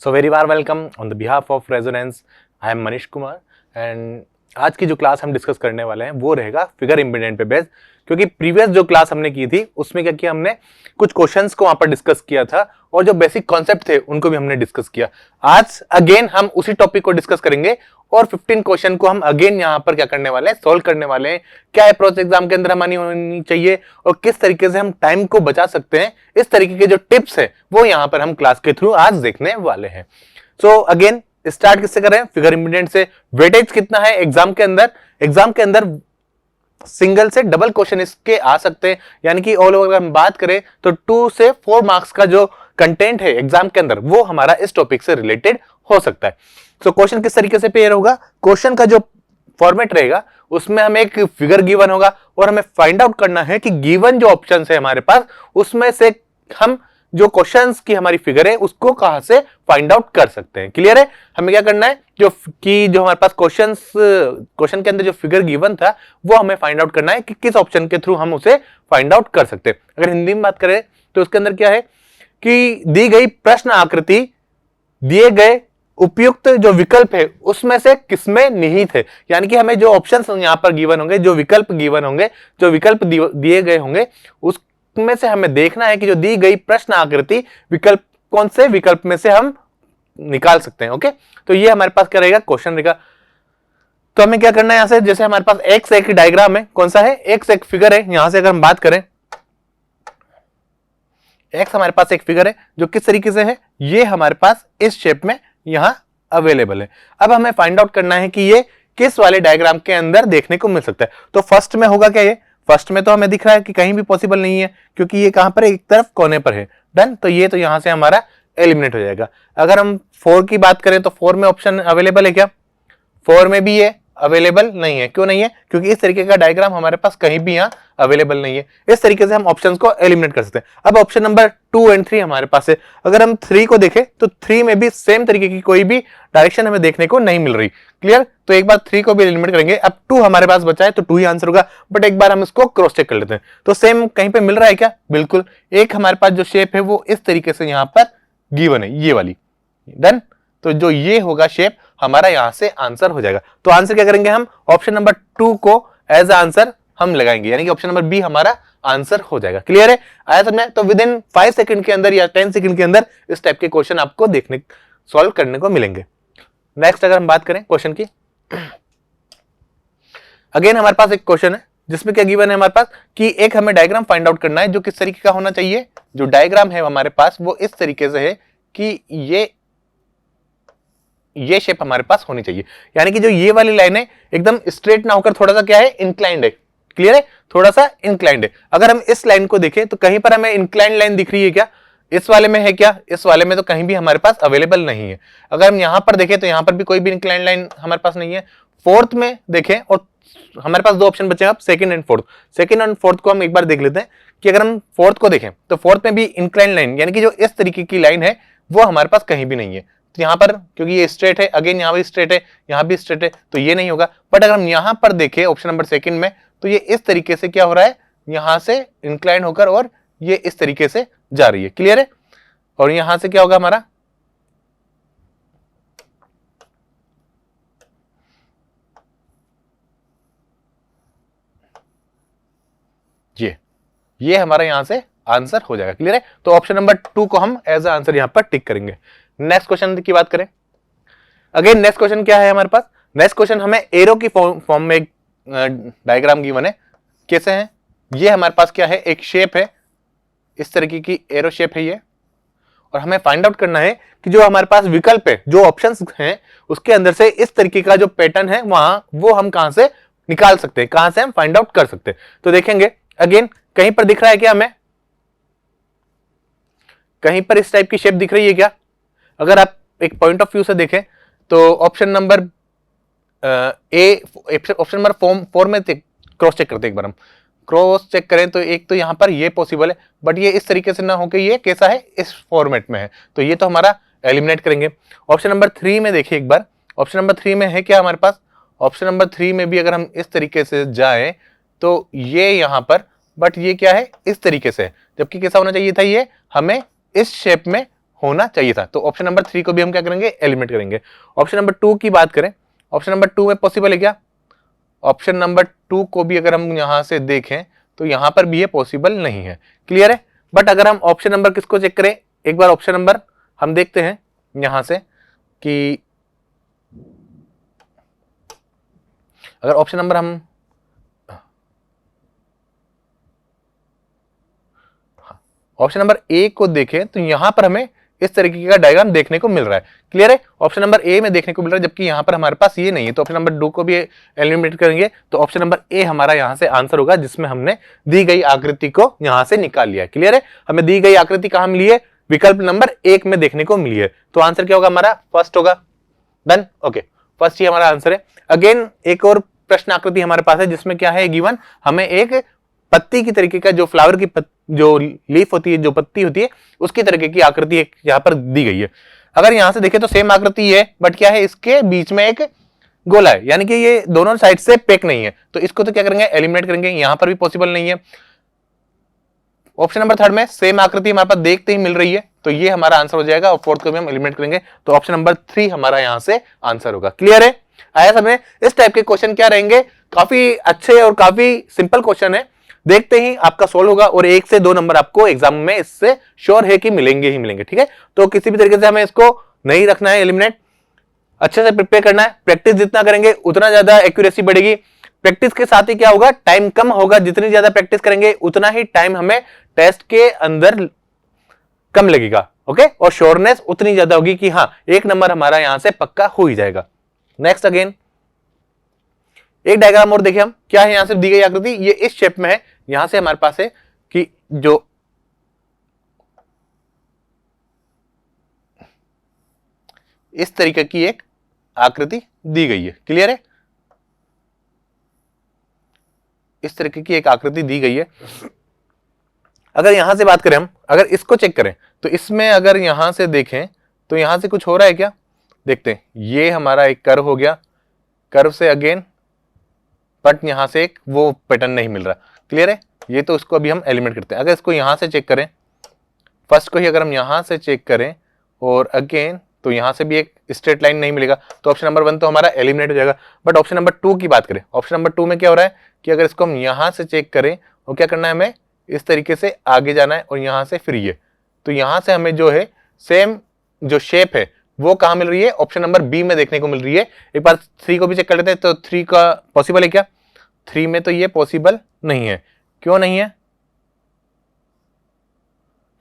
So very war welcome on the behalf of resonance. I am Manish Kumar and आज की जो class हम discuss करने वाले हैं वो रहेगा फिगर इम्पीडेंट पे बेस्ड, क्योंकि प्रीवियस जो क्लास हमने की थी उसमें क्या किया, हमने कुछ क्वेश्चंस को वहां पर डिस्कस किया था और जो बेसिक कॉन्सेप्ट थे उनको भी हमने डिस्कस किया। आज अगेन हम उसी टॉपिक को डिस्कस करेंगे और 15 क्वेश्चन को हम अगेन यहाँ पर क्या करने वाले हैं, सोल्व करने वाले हैं। क्या अप्रोच एग्जाम के अंदर हमारी होनी चाहिए और किस तरीके से हम टाइम को बचा सकते हैं, इस तरीके के जो टिप्स है वो यहाँ पर हम क्लास के थ्रू आज देखने वाले हैं। सो अगेन स्टार्ट किससे करें? फिगर इम्पीडेंट से। वेटेज कितना है एग्जाम के अंदर? एग्जाम के अंदर सिंगल से डबल क्वेश्चन इसके आ सकते हैं, यानी कि ऑल ओवर अगर हम बात करें तो 2 से 4 मार्क्स का जो कंटेंट है एग्जाम के अंदर वो हमारा इस टॉपिक से रिलेटेड हो सकता है। तो क्वेश्चन किस तरीके से पेयर होगा? क्वेश्चन का जो फॉर्मेट रहेगा उसमें हमें एक फिगर गिवन होगा और हमें फाइंड आउट करना है कि गिवन जो ऑप्शन है हमारे पास उसमें से हम जो क्वेश्चंस की हमारी फिगर है उसको कहां से फाइंड आउट कर सकते हैं। क्लियर है? हमें क्या करना है, जो हमारे पास क्वेश्चन के अंदर जो फिगर गिवन था वो हमें फाइंड आउट करना है कि किस ऑप्शन के थ्रू हम उसे फाइंड आउट कर सकते हैं। अगर हिंदी में बात करें तो उसके अंदर क्या है कि दी गई प्रश्न आकृति दिए गए उपयुक्त जो विकल्प है उसमें से किसमें निहित है, यानी कि हमें जो ऑप्शंस यहां पर गिवन होंगे, जो विकल्प गिवन होंगे, जो विकल्प दिए गए होंगे उसमें से हमें देखना है कि जो दी गई प्रश्न आकृति विकल्प कौन से विकल्प में से हम निकाल सकते हैं। ओके, तो ये हमारे पास क्या रहेगा, क्वेश्चन रहेगा। तो हमें क्या करना है, यहां से जैसे हमारे पास एक्स एक डायग्राम है, कौन सा है, एक्स एक फिगर है। यहां से अगर हम बात करें, एक्स हमारे पास एक फिगर है जो किस तरीके से है, ये हमारे पास इस शेप में यहां अवेलेबल है। अब हमें फाइंड आउट करना है कि ये किस वाले डायग्राम के अंदर देखने को मिल सकता है। तो फर्स्ट में होगा क्या, ये फर्स्ट में तो हमें दिख रहा है कि कहीं भी पॉसिबल नहीं है क्योंकि ये कहां पर है, एक तरफ कोने पर है। डन, तो ये तो यहां से हमारा एलिमिनेट हो जाएगा। अगर हम 4 की बात करें तो 4 में ऑप्शन अवेलेबल है क्या? 4 में भी ये अवेलेबल नहीं है। क्यों नहीं है? क्योंकि इस तरीके का डायग्राम हमारे पास कहीं भी यहाँ अवेलेबल नहीं है। इस तरीके से हम ऑप्शंस को एलिमिनेट कर सकते हैं। अब ऑप्शन नंबर 2 एंड 3 हमारे पास है। अगर हम 3 को देखें तो 3 में भी सेम तरीके की कोई भी डायरेक्शन हमें देखने को नहीं मिल रही। क्लियर? तो एक बार 3 को भी एलिमिनेट करेंगे। अब 2 हमारे पास बचा है तो 2 ही आंसर होगा, बट एक बार हम इसको क्रॉस चेक कर लेते हैं। तो सेम कहीं पे मिल रहा है क्या? बिल्कुल। एक हमारे पास जो शेप है वो इस तरीके से यहाँ पर गिवन है, ये वाली। डन, तो जो ये होगा शेप हमारा यहां से आंसर हो जाएगा। तो आंसर क्या करेंगे हम, ऑप्शन नंबर 2 को एज आंसर हम लगाएंगे, यानी कि ऑप्शन नंबर बी हमारा आंसर हो जाएगा। क्लियर है? आया समझ में? तो विद इन 5 सेकंड के अंदर या 10 सेकंड के अंदर इस टाइप के क्वेश्चन आपको देखने सॉल्व करने को मिलेंगे। नेक्स्ट अगर हम बात करें क्वेश्चन की, अगेन हमारे पास एक क्वेश्चन है जिसमें क्या गिवन है हमारे पास कि एक हमें डायग्राम फाइंड आउट करना है जो किस तरीके का होना चाहिए। जो डायग्राम है हमारे पास वो इस तरीके से है कि ये शेप हमारे पास होनी चाहिए, यानी कि जो ये वाली लाइन है एकदम स्ट्रेट ना होकर थोड़ा सा क्या है, इंक्लाइंड है। क्लियर है? थोड़ा सा इंक्लाइंड है। अगर हम इस लाइन को देखें तो कहीं पर हमें इंक्लाइंड लाइन दिख रही है क्या? इस वाले में है क्या? इस वाले में तो कहीं भी हमारे पास अवेलेबल नहीं है। अगर हम यहां पर देखें तो यहां पर भी कोई भी इंक्लाइंड लाइन हमारे पास नहीं है। फोर्थ में देखें और हमारे पास 2 ऑप्शन बचे हैं, अब second and fourth. Second and fourth को हम एक बार देख लेते हैं कि अगर हम फोर्थ को देखें तो फोर्थ में भी इंक्लाइंड लाइन, यानी कि जो इस तरीके की लाइन है वो हमारे पास कहीं भी नहीं है। तो यहां पर क्योंकि ये स्ट्रेट है, अगेन यहां भी स्ट्रेट है, यहां भी स्ट्रेट है, तो ये नहीं होगा। बट अगर हम यहां पर देखें ऑप्शन नंबर सेकंड में, तो ये इस तरीके से क्या हो रहा है, यहां से इंक्लाइन होकर और ये इस तरीके से जा रही है। क्लियर है? और यहां से क्या होगा हमारा, ये हमारा यहां से आंसर हो जाएगा। क्लियर है? तो ऑप्शन नंबर 2 को हम एज अ आंसर यहां पर टिक करेंगे। नेक्स्ट क्वेश्चन की बात करें, अगेन नेक्स्ट क्वेश्चन क्या है हमारे पास, नेक्स्ट क्वेश्चन हमें एरो की फॉर्म में एक डायग्राम गिवन है। कैसे है ये, हमारे पास क्या है, एक शेप है, इस तरीके की एरो शेप है ये, और हमें फाइंड आउट करना है कि जो हमारे पास विकल्प है, जो ऑप्शंस हैं उसके अंदर से इस तरीके का जो पैटर्न है वहां वो हम कहां से निकाल सकते हैं, कहां से हम फाइंड आउट कर सकते हैं। तो देखेंगे अगेन कहीं पर दिख रहा है क्या, हमें कहीं पर इस टाइप की शेप दिख रही है क्या? अगर आप एक पॉइंट ऑफ व्यू से देखें तो ऑप्शन नंबर ऑप्शन नंबर 4 में क्रॉस चेक करते हैं। एक बार हम क्रॉस चेक करें तो एक तो यहां पर ये पॉसिबल है, बट ये इस तरीके से ना होकर ये कैसा है, इस फॉर्मेट में है, तो ये तो हमारा एलिमिनेट करेंगे। ऑप्शन नंबर 3 में देखिए एक बार, ऑप्शन नंबर 3 में है क्या हमारे पास, ऑप्शन नंबर 3 में भी अगर हम इस तरीके से जाएं तो ये यहां पर, बट ये क्या है, इस तरीके से, जबकि कैसा होना चाहिए था, ये हमें इस शेप में होना चाहिए था। तो ऑप्शन नंबर 3 को भी हम क्या करेंगे, एलिमिनेट करेंगे। ऑप्शन नंबर 2 की बात करें, ऑप्शन नंबर 2 में पॉसिबल है क्या? ऑप्शन नंबर 2 को भी अगर हम यहां से देखें तो यहां पर भी ये पॉसिबल नहीं है। क्लियर है? बट अगर हम ऑप्शन नंबर किसको चेक करें, एक बार ऑप्शन नंबर हम देखते हैं यहां से कि अगर ऑप्शन नंबर हम ऑप्शन नंबर ए को देखें तो यहां पर हमें इस तरीके का डायग्राम देखने को मिल रहा है। क्लियर है? ऑप्शन नंबर ए में देखने को मिल रहा है, जबकि यहां पर हमारे पास ये नहीं है। तो ऑप्शन नंबर 2 को भी एलिमिनेट करेंगे तो ऑप्शन नंबर ए हमारा यहां से आंसर होगा, जिसमें हमने दी गई आकृति को यहां से निकाल लिया है। क्लियर है? हमें दी गई आकृति कहां मिली है? विकल्प नंबर 1 में देखने को मिली है। तो आंसर क्या होगा हमारा? फर्स्ट होगा। डन। ओके, फर्स्ट ही हमारा आंसर है। अगेन एक और प्रश्न आकृति हमारे पास है, जिसमें क्या है गिवन, हमें एक पत्ती की तरीके का, जो फ्लावर की जो लीफ होती है, जो पत्ती होती है, उसकी तरीके की आकृति एक यहां पर दी गई है। अगर यहां से देखें तो सेम आकृति है, बट क्या है, इसके बीच में एक गोला है, यानी कि ये दोनों साइड से पैक नहीं है। तो इसको तो क्या करेंगे, एलिमिनेट करेंगे। यहां पर भी पॉसिबल नहीं है। ऑप्शन नंबर 3 में सेम आकृति हमारे पास देखते ही मिल रही है, तो ये हमारा आंसर हो जाएगा। और फोर्थ को भी हम एलिमिनेट करेंगे, तो ऑप्शन नंबर 3 हमारा यहां से आंसर होगा। क्लियर है? आया समझ? इस टाइप के क्वेश्चन क्या रहेंगे, काफी अच्छे और काफी सिंपल क्वेश्चन है, देखते ही आपका सोल्व होगा और 1 से 2 नंबर आपको एग्जाम में इससे श्योर है कि मिलेंगे ही मिलेंगे। ठीक है? तो किसी भी तरीके से हमें इसको नहीं रखना है एलिमिनेट, अच्छे से प्रिपेयर करना है। प्रैक्टिस जितना करेंगे उतना ज्यादा एक्यूरेसी बढ़ेगी। प्रैक्टिस के साथ ही क्या होगा, टाइम कम होगा। जितनी ज्यादा प्रैक्टिस करेंगे उतना ही टाइम हमें टेस्ट के अंदर कम लगेगा। ओके? और श्योरनेस उतनी ज्यादा होगी कि हाँ, 1 नंबर हमारा यहां से पक्का हो ही जाएगा। नेक्स्ट अगेन एक डायग्राम और देखिए हम, क्या है यहां से दी गई आकृति, ये इस शेप में है। यहां से हमारे पास है कि जो इस तरीके की एक आकृति दी गई है। क्लियर है? इस तरीके की एक आकृति दी गई है। अगर यहां से बात करें हम, अगर इसको चेक करें तो इसमें अगर यहां से देखें तो यहां से कुछ हो रहा है क्या, देखते हैं। ये हमारा एक कर्व हो गया, कर्व से अगेन, बट यहां से एक वो पैटर्न नहीं मिल रहा। क्लियर है? ये तो उसको अभी हम एलिमिनेट करते हैं। अगर इसको यहां से चेक करें, फर्स्ट को ही अगर हम यहां से चेक करें और अगेन, तो यहां से भी एक स्ट्रेट लाइन नहीं मिलेगा, तो ऑप्शन नंबर 1 तो हमारा एलिमिनेट हो जाएगा। बट ऑप्शन नंबर 2 की बात करें, ऑप्शन नंबर 2 में क्या हो रहा है कि अगर इसको हम यहां से चेक करें और क्या करना है, हमें इस तरीके से आगे जाना है और यहां से फिर ये, तो यहां से हमें जो है सेम जो शेप है वो कहां मिल रही है, ऑप्शन नंबर बी में देखने को मिल रही है। एक बार 3 को भी चेक कर लेते हैं, तो 3 का पॉसिबल है क्या? 3 में तो ये पॉसिबल नहीं है। क्यों नहीं है?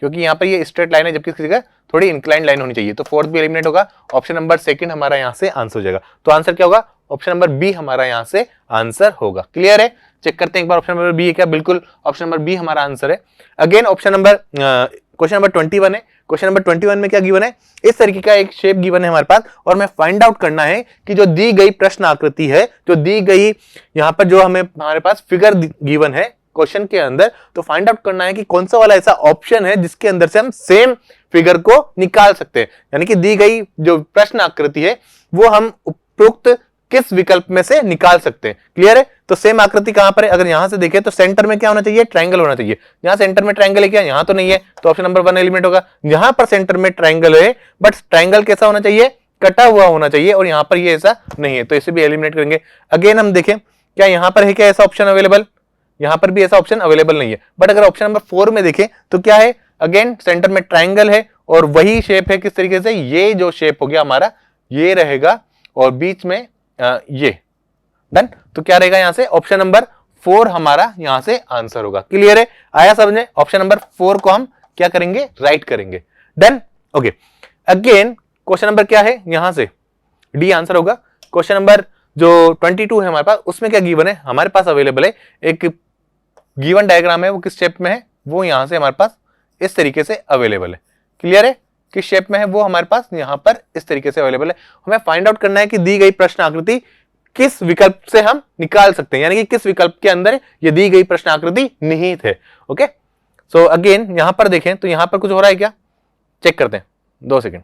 क्योंकि यहां पर ये स्ट्रेट लाइन है, जबकि इसकी जगह थोड़ी इंक्लाइन लाइन होनी चाहिए। तो फोर्थ भी एलिमिनेट होगा। ऑप्शन नंबर 2 हमारा यहां से आंसर हो जाएगा। तो आंसर क्या होगा? ऑप्शन नंबर बी हमारा यहां से आंसर होगा। क्लियर है? चेक करते हैं एक बार ऑप्शन नंबर बी है क्या। बिल्कुल ऑप्शन नंबर बी हमारा आंसर है। Again option number question number 21 है। क्वेश्चन नंबर 21 में क्या गिवन है, इस तरीके का एक शेप गिवन है हमारे पास, और हमें फाइंड आउट करना है कि जो दी गई प्रश्न आकृति है, जो दी गई यहां पर जो हमें हमारे पास फिगर गिवन है क्वेश्चन के अंदर, तो फाइंड आउट करना है कि कौन सा वाला ऐसा ऑप्शन है जिसके अंदर से हम सेम फिगर को निकाल सकते हैं। यानी कि दी गई जो प्रश्न आकृति है वो हम उपयुक्त किस विकल्प में से निकाल सकते हैं। क्लियर है? तो सेम आकृति कहां पर है, अगर यहां से देखें तो सेंटर में क्या होना चाहिए, ट्रायंगल होना चाहिए। यहां सेंटर में ट्रायंगल है क्या? यहां तो नहीं है, तो ऑप्शन नंबर 1 एलिमेंट होगा। यहां पर सेंटर में ट्रायंगल है, बट ट्रायंगल कैसा होना चाहिए, कटा हुआ होना चाहिए, और यहां पर ये ऐसा नहीं है, तो इसे भी एलिमिनेट करेंगे। अगेन हम देखें क्या यहां पर है क्या ऐसा ऑप्शन अवेलेबल, यहां पर भी ऐसा ऑप्शन अवेलेबल नहीं है। बट अगर ऑप्शन नंबर 4 में देखें तो क्या है, अगेन सेंटर में ट्रायंगल है और वही शेप है, किस तरीके से, ये जो शेप हो गया हमारा ये रहेगा और बीच में ये। डन। तो क्या रहेगा यहां से, ऑप्शन नंबर 4 हमारा यहां से आंसर होगा। क्लियर है? आया समझे? ऑप्शन नंबर 4 को हम क्या करेंगे, राइट करेंगे। Done. Okay, again question number क्या है, यहां से डी आंसर होगा। क्वेश्चन नंबर जो 22 है हमारे पास, उसमें क्या गिवन है, हमारे पास अवेलेबल है एक गिवन डायग्राम है, वो किस शेप में है, वो यहां से हमारे पास इस तरीके से अवेलेबल है। क्लियर है? किस शेप में है, वो हमारे पास यहां पर इस तरीके से अवेलेबल है। हमें फाइंड आउट करना है कि दी गई प्रश्न आकृति किस विकल्प से हम निकाल सकते हैं, यानी कि किस विकल्प के अंदर ये दी गई प्रश्न आकृति निहित है। ओके, सो अगेन यहां पर देखें तो यहां पर कुछ हो रहा है क्या, चेक करते हैं, 2 सेकेंड।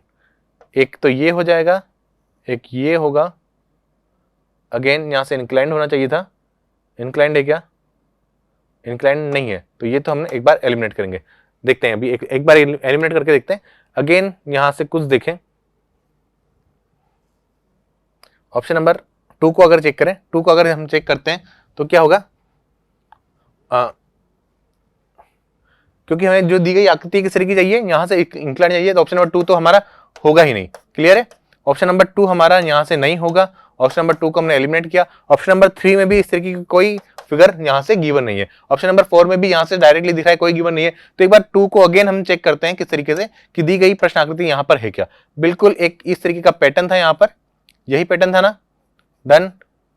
एक तो ये हो जाएगा, एक ये होगा। अगेन यहां से इंक्लाइंड होना चाहिए था, इंक्लाइंड है क्या, इंक्लाइंड नहीं है, तो ये तो हमने एक बार एलिमिनेट करेंगे। देखते हैं अभी एक बार एलिमिनेट करके देखते हैं। अगेन यहां से कुछ देखें, ऑप्शन नंबर 2 को अगर चेक करें, 2 को अगर हम चेक करते हैं तो क्या होगा, क्योंकि हमें जो दी गई आकृति किस तरीके की चाहिए, यहां से इंक्लाइन चाहिए, तो ऑप्शन नंबर 2 तो हमारा होगा ही नहीं। क्लियर है, ऑप्शन नंबर 2 हमारा यहां से नहीं होगा। ऑप्शन नंबर 2 को हमने एलिमिनेट किया। ऑप्शन नंबर 3 में भी इस तरीके की कोई फिगर यहां से गिवन नहीं है। ऑप्शन नंबर 4 में भी यहां से डायरेक्टली दिख रहा है कोई गिवन नहीं है। तो एक बार 2 को अगेन हम चेक करते हैं किस तरीके से कि दी गई प्रश्न आकृति यहां पर है क्या। बिल्कुल एक इस तरीके का पैटर्न था, यहां पर यही पैटर्न था ना, डन।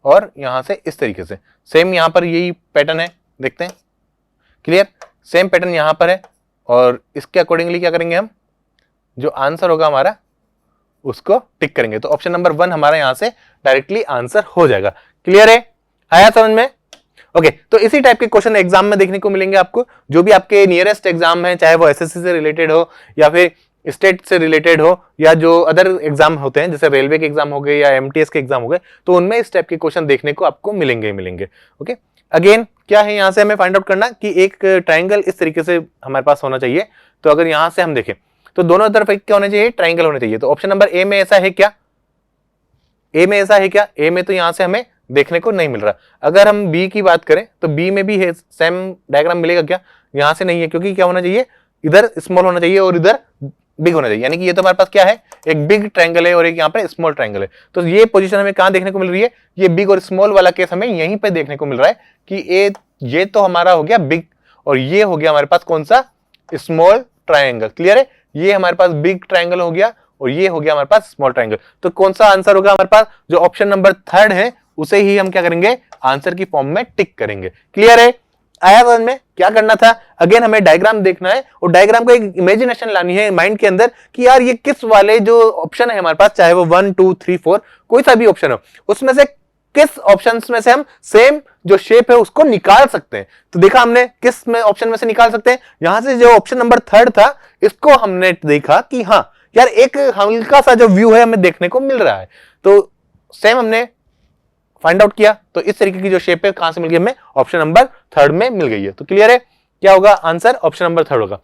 और यहां से इस तरीके से सेम यहां पर यही पैटर्न है, देखते हैं। क्लियर, सेम पैटर्न यहां पर है और इसके अकॉर्डिंगली क्या करेंगे हम, जो आंसर होगा हमारा उसको टिक करेंगे। तो ऑप्शन नंबर 1 हमारा यहां से डायरेक्टली आंसर हो जाएगा। क्लियर है, आया समझ में? ओके, तो इसी टाइप के क्वेश्चन एग्जाम में देखने को मिलेंगे आपको। जो भी आपके नियरेस्ट एग्जाम है, चाहे वो एसएससी से रिलेटेड हो या फिर स्टेट से रिलेटेड हो या जो अदर एग्जाम होते हैं जैसे रेलवे के एग्जाम हो गए या एमटीएस के एग्जाम हो गए, तो उनमें इस टाइप के क्वेश्चन देखने को आपको मिलेंगे ही मिलेंगे। ओके, अगेन क्या है यहां से हमें फाइंड आउट करना कि एक ट्राइंगल इस तरीके से हमारे पास होना चाहिए। तो अगर यहां से हम देखें तो दोनों तरफ एक क्या होना चाहिए, ट्राइंगल होना चाहिए। तो ऑप्शन नंबर ए में ऐसा है क्या, ए में ऐसा है क्या, ए में तो यहां से हमें देखने को नहीं मिल रहा। अगर हम बी की बात करें तो बी में भी है, सेम डायग्राम मिलेगा क्या, यहां से नहीं है, क्योंकि क्या होना चाहिए, इधर स्मॉल होना चाहिए और इधर बिग होना चाहिए। यानी कि ये तो हमारे पास क्या है, एक बिग ट्रायंगल है और एक यहाँ पे स्मॉल ट्रायंगल है। तो ये पोजीशन हमें कहां देखने को मिल रही है, ये बिग और स्मॉल वाला केस हमें यहीं पे देखने को मिल रहा है कि ये तो हमारा हो गया बिग और ये हो गया हमारे पास कौन सा, स्मॉल ट्रायंगल। क्लियर है, ये हमारे पास बिग ट्रायंगल हो गया और ये हो गया हमारे पास स्मॉल ट्रायंगल। तो कौन सा आंसर होगा हमारे पास, जो ऑप्शन नंबर 3 है उसे ही हम क्या करेंगे, आंसर की फॉर्म में टिक करेंगे। क्लियर है, आया समझ में? क्या करना था, अगेन हमें डायग्राम देखना है और डायग्राम को एक इमेजिनेशन लानी है माइंड के अंदर कि यार ये किस वाले जो ऑप्शन है हमारे पास, चाहे वो 1 2 3 4 कोई सा भी ऑप्शन हो, उसमें से किस ऑप्शंस में से हम सेम जो शेप है उसको निकाल सकते हैं। तो देखा हमने किस में ऑप्शन में से निकाल सकते हैं, यहां से जो ऑप्शन नंबर 3 था इसको हमने देखा कि हाँ यार एक हल्का सा जो व्यू है हमें देखने को मिल रहा है। तो सेम हमने फाइंड आउट किया, तो इस तरीके की जो शेप है कहां से मिल गई हमें, ऑप्शन नंबर 3 में मिल गई है। तो क्लियर है, क्या होगा आंसर, ऑप्शन नंबर 3 होगा।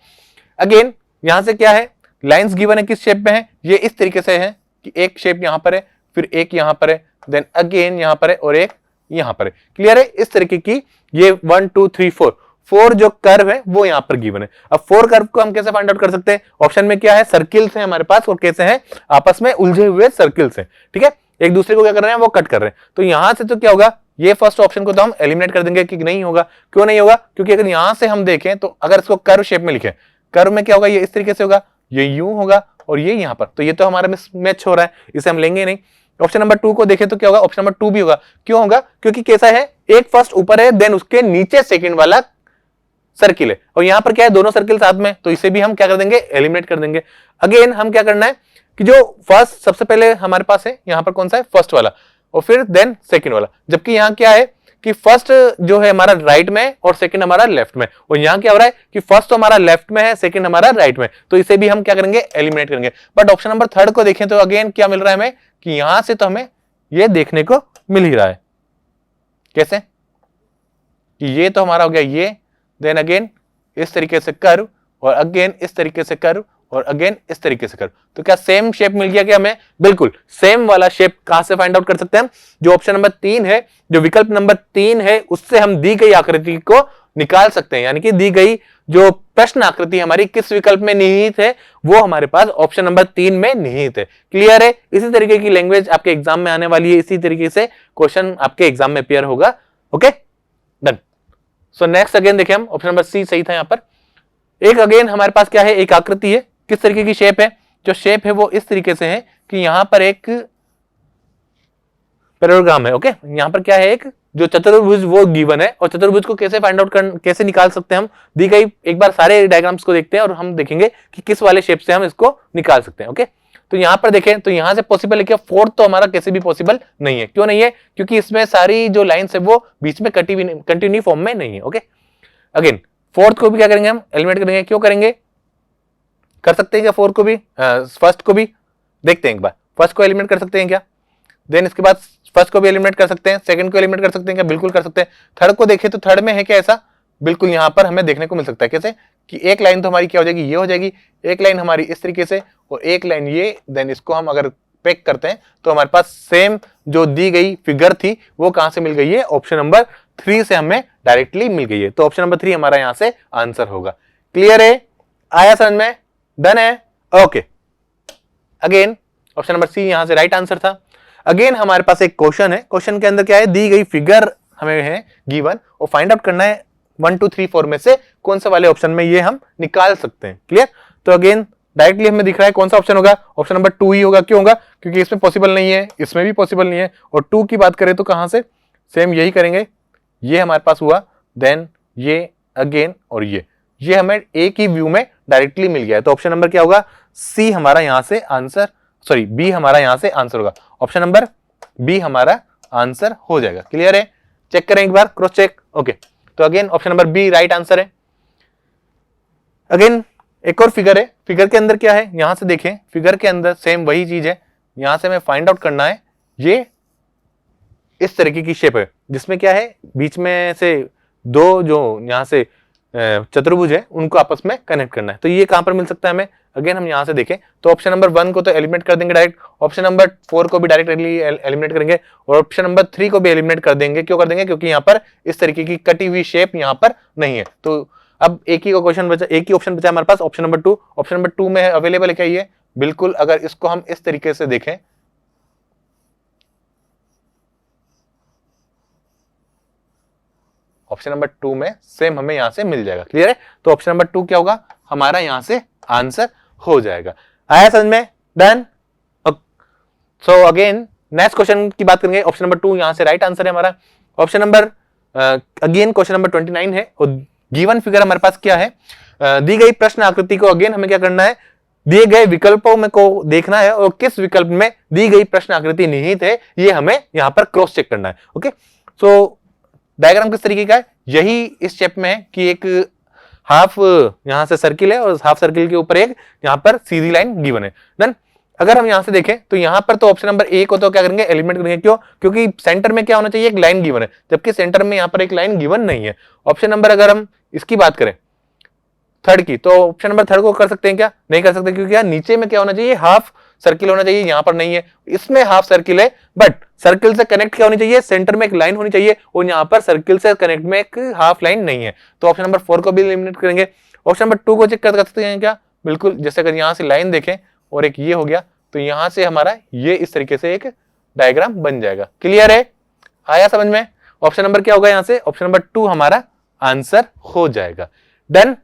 अगेन यहां से क्या है, लाइंस गिवन है किस शेप में है, ये इस तरीके से है कि एक शेप यहां पर है, फिर एक यहां पर है, देन अगेन यहां पर है और एक यहां पर है। क्लियर है, इस तरीके की ये 1 2 3 4 जो कर्व है वो यहां पर गिवन है। अब 4 कर्व को हम कैसे फाइंड आउट कर सकते हैं, ऑप्शन में क्या है, सर्किल्स है हमारे पास और कैसे हैं, आपस में उलझे हुए सर्किल्स हैं। ठीक है, एक दूसरे को क्या कर रहे हैं, वो कट कर रहे हैं। तो यहां से तो क्या होगा, ये फर्स्ट ऑप्शन को तो हम एलिमिनेट कर देंगे कि नहीं होगा। क्यों नहीं होगा, क्योंकि अगर यहां से हम देखें तो अगर इसको कर्व शेप में लिखें, कर्व में क्या होगा, ये इस तरीके से होगा, ये यूं होगा और ये यहां पर, तो ये तो हमारे में मैच हो रहा है, इसे हम लेंगे नहीं। ऑप्शन नंबर 2 को देखें तो क्या होगा, ऑप्शन नंबर 2 भी होगा। क्यों होगा, क्योंकि कैसा है, एक फर्स्ट ऊपर है देन उसके नीचे सेकंड वाला सर्किल है और यहां पर क्या है, दोनों सर्किल साथ में, तो इसे भी हम क्या कर देंगे, एलिमिनेट कर देंगे। अगेन हम क्या करना है कि जो फर्स्ट सबसे पहले हमारे पास है यहां पर कौन सा है, फर्स्ट वाला, और फिर देन सेकंड वाला। जबकि यहां क्या है कि फर्स्ट जो है हमारा राइट में और सेकंड हमारा लेफ्ट में, और यहां क्या हो रहा है कि फर्स्ट तो हमारा लेफ्ट में है, सेकंड हमारा राइट में, तो इसे भी हम क्या करेंगे, एलिमिनेट करेंगे। बट ऑप्शन नंबर 3 को देखें तो अगेन क्या मिल रहा है हमें कि यहां से तो हमें ये देखने को मिल ही रहा है, कैसे कि ये तो हमारा हो गया ये, देन अगेन इस तरीके से कर्व और अगेन इस तरीके से कर्व और अगेन इस तरीके से कर्व। तो क्या सेम शेप मिल गया क्या हमें, बिल्कुल सेम वाला शेप कहां से फाइंड आउट कर सकते हैं हम, जो ऑप्शन नंबर 3 है, जो विकल्प नंबर 3 है उससे हम दी गई आकृति को निकाल सकते हैं। यानी कि दी गई जो प्रश्न आकृति हमारी किस विकल्प में निहित है, वो हमारे पास ऑप्शन नंबर 3 में निहित है। क्लियर है, इसी तरीके की लैंग्वेज आपके एग्जाम में आने वाली है, इसी तरीके से क्वेश्चन आपके एग्जाम में अपियर होगा। Okay done. So next again देखिए हम, ऑप्शन नंबर सी सही था यहां पर। एक अगेन हमारे पास क्या है, एक आकृति है, किस तरीके की शेप है, जो शेप है वो इस तरीके से है कि यहां पर एक पैरेललोग्राम है। ओके, यहां पर क्या है, एक जो चतुर्भुज वो गिवन है, और चतुर्भुज को कैसे फाइंड आउट कैसे निकाल सकते हैं हम, दी गई एक बार सारे डायग्राम्स को देखते हैं और हम देखेंगे कि किस वाले शेप से हम इसको निकाल सकते हैं। ओके, तो यहां पर देखें तो यहां से पॉसिबल है क्या, फोर्थ तो हमारा कैसे भी पॉसिबल नहीं है। क्यों नहीं है, क्योंकि इसमें सारी जो लाइंस है वो बीच में कंटिन्यू फॉर्म में नहीं है। ओके, अगेन फोर्थ को भी क्या करेंगे हम, एलिमिनेट करेंगे। क्यों करेंगे, कर सकते हैं क्या फोर्थ को भी, फर्स्ट को भी देखते हैं एक बार, फर्स्ट को एलिमिनेट कर सकते हैं क्या, देन इसके बाद फर्स्ट को भी एलिमिनेट कर सकते हैं, सेकंड को एलिमिनेट कर सकते हैं क्या, बिल्कुल कर सकते हैं। थर्ड को देखें तो थर्ड में है क्या ऐसा, बिल्कुल यहां पर हमें देखने को मिल सकता है, कैसे कि एक लाइन तो हमारी क्या हो जाएगी, ये हो जाएगी, एक लाइन हमारी इस तरीके से और एक लाइन ये, देन इसको हम अगर पैक करते हैं तो हमारे पास सेम जो दी गई फिगर थी वो कहां से मिल गई है, ऑप्शन नंबर 3 से हमें डायरेक्टली मिल गई है। तो ऑप्शन नंबर 3 हमारा यहां से आंसर होगा। क्लियर है, आया समझ में, डन है, okay. Again option number C यहां से राइट आंसर था। अगेन हमारे पास एक क्वेश्चन है, क्वेश्चन के अंदर क्या है, दी गई फिगर हमें है गिवन और फाइंड आउट करना है 1 2 3 4 में से कौन सा वाले ऑप्शन में ये हम निकाल सकते हैं। क्लियर, तो अगेन डायरेक्टली हमें दिख रहा है कौन सा ऑप्शन होगा, ऑप्शन नंबर 2 ही होगा। क्यों होगा, क्योंकि इसमें पॉसिबल नहीं है, इसमें भी पॉसिबल नहीं है, और 2 की बात करें तो कहां से, सेम यही करेंगे, ये हमारे पास हुआ, देन ये अगेन और ये हमें एक ही व्यू में डायरेक्टली मिल गया है। तो ऑप्शन नंबर क्या होगा, सी हमारा यहां से आंसर, सॉरी बी हमारा यहां से आंसर होगा, ऑप्शन नंबर बी हमारा आंसर हो जाएगा। क्लियर है, चेक करें एक बार, क्रॉस चेक, ओके। तो again option number B right answer है। अगेन एक और फिगर है, फिगर के अंदर क्या है, यहां से देखें, फिगर के अंदर सेम वही चीज है, यहां से हमें फाइंड आउट करना है, ये इस तरीके की शेप है जिसमें क्या है, बीच में से दो जो यहां से चतुर्भुज है उनको आपस में कनेक्ट करना है। तो ये कहां पर मिल सकता है हमें, अगेन हम यहां से देखें तो ऑप्शन नंबर 1 को तो एलिमिनेट कर देंगे डायरेक्ट, ऑप्शन नंबर 4 को भी डायरेक्टली एलिमिनेट करेंगे और ऑप्शन नंबर 3 को भी एलिमिनेट कर देंगे। क्यों कर देंगे, क्योंकि यहाँ पर इस तरीके की कटी हुई शेप यहाँ पर नहीं है। तो अब एक ही क्वेश्चन बचा, एक ही ऑप्शन बचा हमारे पास, ऑप्शन नंबर 2। ऑप्शन नंबर 2 में अवेलेबल है क्या, ये बिल्कुल, अगर इसको हम इस तरीके से देखें, ऑप्शन नंबर 2 में सेम हमें यहां से मिल जाएगा। क्लियर है, तो ऑप्शन नंबर 2 क्या होगा, हमारा यहां से आंसर हो जाएगा। आया समझ में, done. So again next question की बात करेंगे, ऑप्शन नंबर 2 यहां से राइट आंसर है हमारा। Option number again question number 29 है और गिवन फिगर हमारे पास क्या है, दी गई प्रश्न आकृति को अगेन हमें क्या करना है, दिए गए विकल्पों में को देखना है और किस विकल्प में दी गई प्रश्न आकृति निहित है ये हमें यहां पर क्रॉस चेक करना है। ओके, सो डायग्राम किस तरीके का है, यही इस शेप में है कि एक हाफ यहां से सर्किल है और हाफ सर्किल के ऊपर एक यहां पर सीधी लाइन गिवन है। देन अगर हम यहां से देखें तो यहां पर तो ऑप्शन नंबर 1 को तो क्या करेंगे, एलिमिनेट करेंगे। क्यों, क्योंकि सेंटर में क्या होना चाहिए, एक लाइन गिवन है, जबकि सेंटर में यहां पर एक लाइन गिवन नहीं है। ऑप्शन नंबर अगर हम इसकी बात करें थर्ड की, तो ऑप्शन नंबर थर्ड को कर सकते हैं क्या, नहीं कर सकते, क्योंकि यार नीचे में क्या होना चाहिए, हाफ सर्किल होना चाहिए, यहां पर नहीं है, इसमें हाफ सर्किल है, बट सर्किल से कनेक्ट क्या होनी चाहिए, सेंटर में एक लाइन होनी चाहिए, और यहां पर सर्किल से कनेक्ट में एक हाफ लाइन नहीं है। तो ऑप्शन नंबर 4 को भी एलिमिनेट करेंगे। ऑप्शन नंबर 2 को चेक कर सकते हैं क्या, बिल्कुल, जैसे अगर यहां से लाइन देखें और एक ये हो गया, तो यहां से हमारा ये इस तरीके से एक डायग्राम बन जाएगा। क्लियर है, आया समझ में, ऑप्शन नंबर क्या होगा यहां से, ऑप्शन नंबर 2 हमारा आंसर हो जाएगा। Done.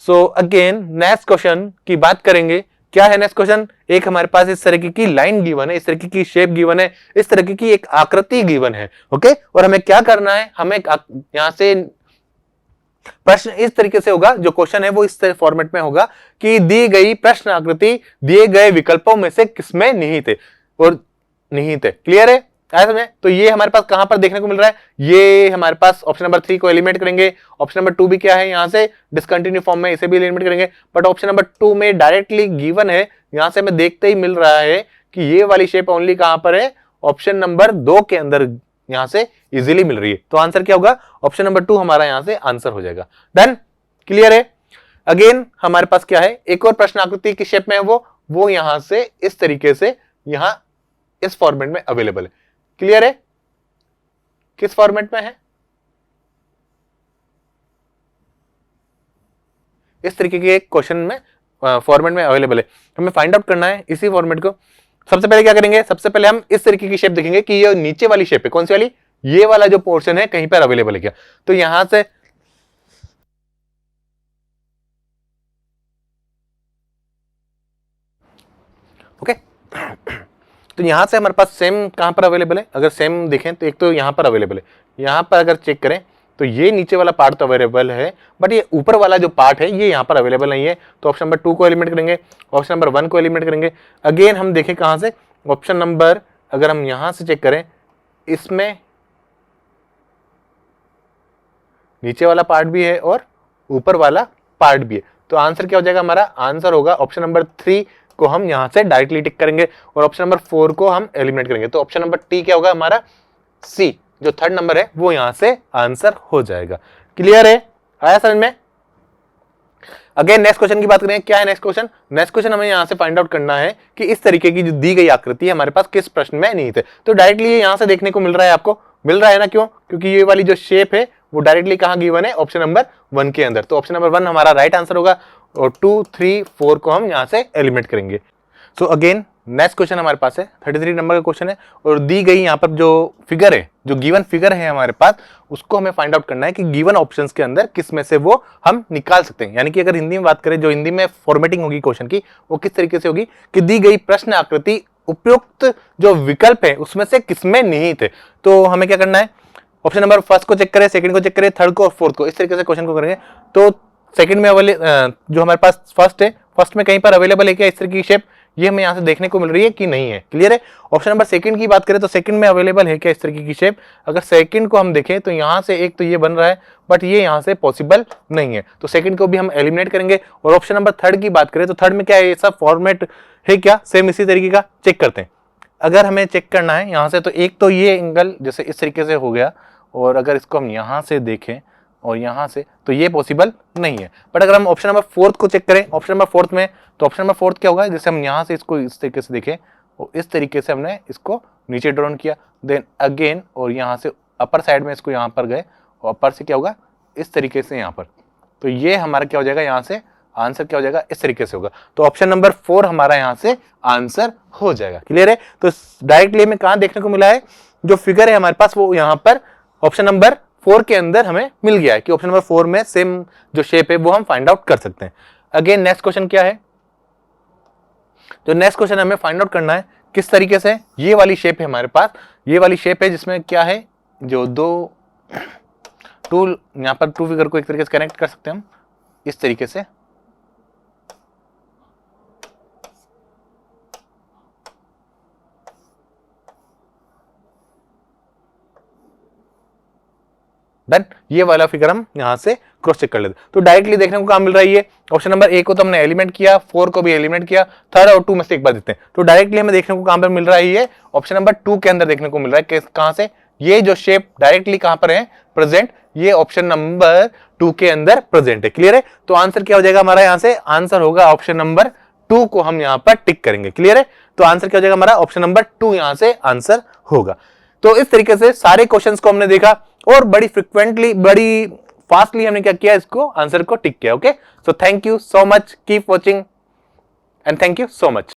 So again next question की बात करेंगे, क्या है नेक्स्ट क्वेश्चन, एक हमारे पास इस तरीके की लाइन गिवन है, इस तरीके की शेप गिवन है, इस तरीके की एक आकृति गिवन है। ओके, और हमें क्या करना है, हमें यहां से प्रश्न इस तरीके से होगा, जो क्वेश्चन है वो इस फॉर्मेट में होगा कि दी गई प्रश्न आकृति दिए गए विकल्पों में से किसमें निहित है और निहित है। क्लियर है, आया समझ? तो ये हमारे पास कहां पर देखने को मिल रहा है, ये हमारे पास ऑप्शन नंबर 3 को एलिमिनेट करेंगे। ऑप्शन नंबर 2 भी क्या है, यहां से डिसकंटिन्यू फॉर्म में, इसे भी एलिमिनेट करेंगे। बट ऑप्शन नंबर 2 में डायरेक्टली गिवन है, यहां से हमें देखते ही मिल रहा है कि ये वाली शेप ओनली कहां पर है, ऑप्शन नंबर 2 के अंदर यहां से इजीली मिल रही है। तो आंसर क्या होगा, ऑप्शन नंबर 2 हमारा यहां से आंसर हो जाएगा। डन, क्लियर है। अगेन हमारे पास क्या है, एक और प्रश्न आकृति की शेप में है, वो यहां से इस तरीके से यहां इस फॉर्मेट में अवेलेबल है। क्लियर है, किस फॉर्मेट में है, इस तरीके के क्वेश्चन में फॉर्मेट में अवेलेबल है, हमें फाइंड आउट करना है इसी फॉर्मेट को। सबसे पहले क्या करेंगे, सबसे पहले हम इस तरीके की शेप देखेंगे कि ये नीचे वाली शेप है, कौन सी वाली, ये वाला जो पोर्शन है कहीं पर अवेलेबल है क्या। तो यहां से ओके तो यहां से हमारे पास सेम कहां पर अवेलेबल है, अगर सेम देखें तो एक तो यहां पर अवेलेबल है, यहां पर अगर चेक करें तो ये नीचे वाला पार्ट तो अवेलेबल है, बट ये ऊपर वाला जो पार्ट है ये यहां पर अवेलेबल नहीं है। तो ऑप्शन नंबर 2 को एलिमिनेट करेंगे, ऑप्शन नंबर 1 को एलिमिनेट करेंगे। अगेन हम देखें कहां से, ऑप्शन नंबर अगर हम यहां से चेक करें, इसमें नीचे वाला पार्ट भी है और ऊपर वाला पार्ट भी है। तो आंसर क्या हो जाएगा, हमारा आंसर होगा ऑप्शन नंबर 3 को हम यहां से डायरेक्टली टिक करेंगे और ऑप्शन नंबर 4 को हम एलिमिनेट करेंगे। तो ऑप्शन नंबर टी क्या होगा, हमारा सी जो थर्ड नंबर है वो यहां से आंसर हो जाएगा। क्लियर है, आया समझ में। अगेन नेक्स्ट क्वेश्चन की बात करें, क्या है नेक्स्ट क्वेश्चन? नेक्स्ट क्वेश्चन हमें यहाँ से फाइंड आउट करना है कि इस तरीके की जो दी गई आकृति है हमारे पास किस प्रश्न में निहित है। तो डायरेक्टली ये यहाँ से देखने को मिल रहा है, आपको मिल रहा है ना, क्यों? क्योंकि ये वाली जो शेप है वो डायरेक्टली कहाँ गिवन है? ऑप्शन नंबर 1 के अंदर। तो ऑप्शन नंबर 1 हमारा राइट आंसर होगा और 2, 3, 4 को हम यहाँ से एलिमिनेट करेंगे। सो अगेन नेक्स्ट क्वेश्चन हमारे पास है 33 नंबर का क्वेश्चन है, और दी गई यहाँ पर जो फिगर है, जो गिवन फिगर है हमारे पास, उसको हमें फाइंड आउट करना है कि गिवन ऑप्शंस के अंदर किस में से वो हम निकाल सकते हैं। यानी कि अगर हिंदी में बात करें, जो हिंदी में फॉर्मेटिंग होगी क्वेश्चन की, वो किस तरीके से होगी कि दी गई प्रश्न आकृति उपयुक्त जो विकल्प है उसमें से किसमें निहित है। तो हमें क्या करना है? ऑप्शन नंबर फर्स्ट को चेक करें, सेकंड को चेक करें, थर्ड को और फोर्थ को, इस तरीके से क्वेश्चन को करेंगे। तो सेकंड में जो हमारे पास फर्स्ट है, फर्स्ट में कहीं पर अवेलेबल है क्या इस तरीके की शेप? ये हमें यहाँ से देखने को मिल रही है कि नहीं है। क्लियर है? ऑप्शन नंबर सेकंड की बात करें तो सेकंड में अवेलेबल है क्या इस तरीके की शेप? अगर सेकंड को हम देखें तो यहाँ से एक तो ये बन रहा है, बट ये यहाँ से पॉसिबल नहीं है, तो सेकंड को भी हम एलिमिनेट करेंगे। और ऑप्शन नंबर थर्ड की बात करें तो थर्ड में क्या है, ये सब फॉर्मेट है क्या? सेम इसी तरीके का चेक करते हैं। अगर हमें चेक करना है यहाँ से, तो एक तो ये एंगल जैसे इस तरीके से हो गया, और अगर इसको हम यहाँ से देखें और यहाँ से, तो ये पॉसिबल नहीं है। बट अगर हम ऑप्शन नंबर फोर्थ को चेक करें, ऑप्शन नंबर फोर्थ में, तो ऑप्शन नंबर फोर्थ क्या होगा? जैसे हम यहाँ से इसको इस तरीके से देखें और इस तरीके से हमने इसको नीचे ड्रॉन किया, देन अगेन और यहाँ से अपर साइड में इसको यहाँ पर गए, और अपर से क्या होगा? इस तरीके से यहाँ पर। तो ये हमारा क्या हो जाएगा? यहाँ से आंसर क्या हो जाएगा? इस तरीके से होगा। तो ऑप्शन नंबर 4 हमारा यहाँ से आंसर हो जाएगा। क्लियर है? तो डायरेक्टली हमें कहाँ देखने को मिला है? जो फिगर है हमारे पास वो यहाँ पर ऑप्शन नंबर 4 के अंदर हमें मिल गया है कि ऑप्शन नंबर 4 में सेम जो शेप है वो हम फाइंड आउट कर सकते हैं। अगेन नेक्स्ट क्वेश्चन क्या है? जो नेक्स्ट क्वेश्चन हमें फाइंड आउट करना है किस तरीके से, ये वाली शेप है हमारे पास, ये वाली शेप है जिसमें क्या है, जो यहाँ पर टू फिगर को एक तरीके से कनेक्ट कर सकते हैं हम इस तरीके से। डन, ये वाला फिगर हम यहां से क्रॉस चेक कर लेते। तो डायरेक्टली देखने को क्या मिल रहा है? ये ऑप्शन नंबर ए को तो हमने एलिमेंट किया, 4 को भी एलिमेंट किया, थर्ड और 2 में से एक बार देते हैं। तो डायरेक्टली हमें देखने को कहां पर मिल रहा है? ये ऑप्शन नंबर 2 के अंदर देखने को मिल रहा है। कहां से? ये जो शेप डायरेक्टली कहां पर है प्रेजेंट? ये ऑप्शन नंबर 2 के अंदर प्रेजेंट है। क्लियर है? तो आंसर क्या हो जाएगा हमारा? यहां से आंसर होगा ऑप्शन नंबर 2 को हम यहां पर टिक करेंगे। क्लियर है? तो आंसर क्या हो जाएगा हमारा? ऑप्शन नंबर 2 यहां से आंसर होगा। तो इस तरीके से सारे क्वेश्चंस को हमने देखा और बड़ी फ्रिक्वेंटली, बड़ी फास्टली हमने क्या किया? इसको आंसर को टिक किया। Okay, so thank you so much, keep watching and thank you so much.